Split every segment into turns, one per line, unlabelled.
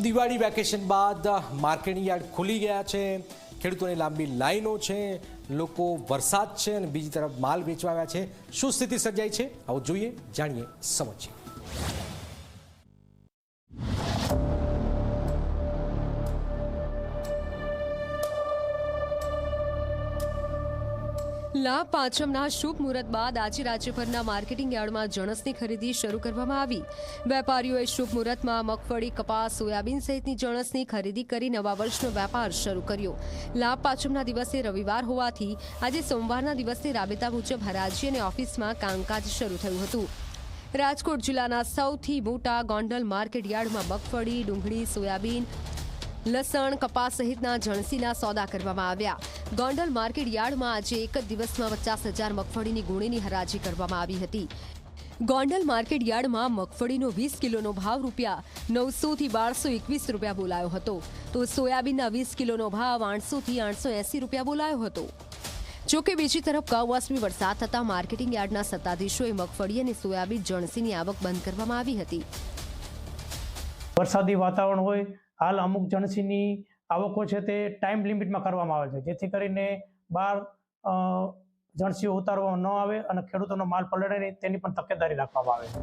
Diwali vacation બાદ marketing yard ખુલી ગયા છે, ખેડૂતોની લાંબી લાઈનો છે, લોકો વરસાદ છે અને બીજી તરફ માલ વેચવા આવ્યા છે. શું સ્થિતિ સર્જાઈ છે, આવો જોઈએ, જાણીએ, સમજીએ.
લાભ પાંચમના શુભ મુહૂર્ત બાદ આજે રાજ્યભરના માર્કેટિંગ યાર્ડમાં જણસની ખરીદી શરૂ કરવામાં આવી. વેપારીઓએ શુભ મુહૂર્તમાં મગફળી, કપાસ, સોયાબીન સહિતની જણસની ખરીદી કરી નવા વર્ષનો વેપાર શરૂ કર્યો. લાભ પાંચમના દિવસે રવિવાર હોવાથી આજે સોમવારના દિવસે રાબેતા મુજબ હરાજી અને ઓફિસમાં કામકાજ શરૂ થયું હતું. રાજકોટ જિલ્લાના સૌથી મોટા ગોંડલ માર્કેટ યાર્ડમાં મગફળી, ડુંગળી, સોયાબીન, લસણ, કપાસ સહિતના જણસીના સોદા કરવામાં આવ્યા. ગોંડલ માર્કેટ યાર્ડમાં આજે એક જ દિવસમાં 50,000 મગફળીની ગુણીની હરાજી કરવામાં આવી હતી. ગોંડલ માર્કેટ યાર્ડમાં મગફળીનો 20 કિલોનો ભાવ ₹900 થી ₹1221 બોલાયો હતો, તો સોયાબીનના 20 કિલોનો ભાવ ₹800 થી ₹880 બોલાયો હતો. જોકે બીજી તરફ કમોસમી વરસાદ થતાં માર્કેટિંગ યાર્ડના સત્તાધીશોએ મગફળી અને સોયાબીન જણસીની આવક બંધ કરવામાં આવી હતી.
વરસાદી વાતાવરણ હોય, હાલ અમુક જણસીની આવકો છે તે ટાઈમ લિમિટમાં કરવામાં આવે છે, જેથી કરીને બહાર જણસીઓ ઉતારવામાં ન આવે અને ખેડૂતોનો માલ પલળે નહીં તેની પણ તકેદારી રાખવામાં આવે છે.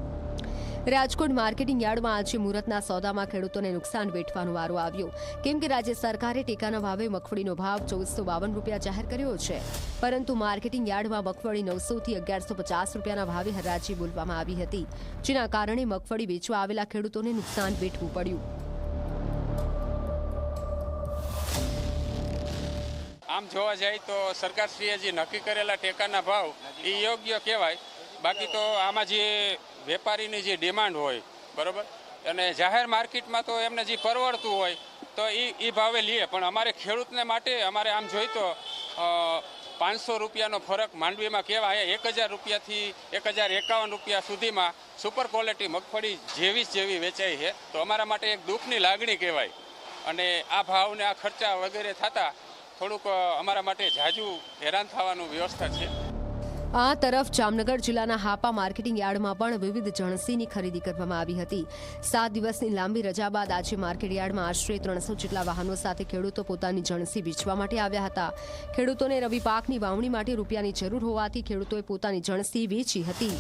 રાજકોટ માર્કેટિંગ યાર્ડમાં આજે મુહૂર્તના સોદામાં ખેડૂતોને નુકસાન વેઠવાનો વારો આવ્યો, કેમ કે રાજ્ય સરકારે ટેકાના ભાવે મગફળીનો ભાવ ₹1,452 જાહેર કર્યો છે, પરંતુ માર્કેટિંગ યાર્ડમાં મગફળી ₹900 થી ₹1,150 ભાવે હરાજી બોલવામાં આવી હતી, જેના કારણે મગફળી વેચવા આવેલા ખેડૂતોને નુકસાન વેઠવું પડ્યું.
આમ જોવા જાય તો સરકારશ્રીએ જે નક્કી કરેલા ટેકાના ભાવ એ યોગ્ય કહેવાય. બાકી તો આમાં જે વેપારીની જે ડિમાન્ડ હોય, બરાબર, અને જાહેર માર્કેટમાં તો એમને જે પરવડતું હોય તો એ ભાવે લઈએ, પણ અમારે ખેડૂતને માટે અમારે આમ જોઈ તો ₹500નો ફરક માંડવીમાં કહેવાય. ₹1,000 થી ₹1,051 સુધીમાં સુપર ક્વોલિટી મગફળી જેવી વેચાઈ છે, તો અમારા માટે એક દુઃખની લાગણી કહેવાય. અને આ ભાવને આ ખર્ચા વગેરે થતા થોડુંક અમારા માટે ઝાઝુ હેરાન થવાનું વ્યવસ્થા છે.
આ તરફ જામનગર જિલ્લાના હાપા માર્કેટિંગ યાર્ડમાં પણ વિવિધ જણસીની ખરીદી કરવામાં આવી હતી. 7 દિવસની લાંબી રજા બાદ આજે માર્કેટ યાર્ડમાં આશરે 300 જેટલા વાહનો સાથે ખેડૂતો પોતાની જણસી વેચવા માટે આવ્યા હતા. ખેડૂતોને રવિ પાકની વાવણી માટે રૂપિયાની જરૂર હોવાથી ખેડૂતોએ પોતાની જણસી વેચી હતી.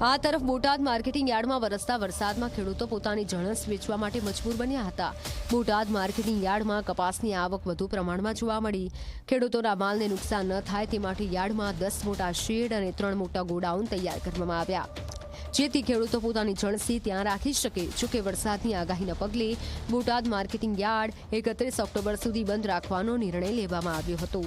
આ તરફ બોટાદ માર્કેટિંગ યાર્ડમાં વરસતા વરસાદમાં ખેડૂતો પોતાની જણસ વેચવા માટે મજબૂર બન્યા હતા. બોટાદ માર્કેટિંગ યાર્ડમાં કપાસની આવક વધુ પ્રમાણમાં જોવા મળી. ખેડૂતોના માલને નુકસાન ન થાય તે માટે યાર્ડમાં 10 મોટા શેડ અને 3 મોટા ગોડાઉન તૈયાર કરવામાં આવ્યા, જેથી ખેડૂતો પોતાની જણસી ત્યાં રાખી શકે. જોકે વરસાદની આગાહીના પગલે બોટાદ માર્કેટિંગ યાર્ડ 31 ઓક્ટોબર સુધી બંધ રાખવાનો નિર્ણય લેવામાં આવ્યો હતો.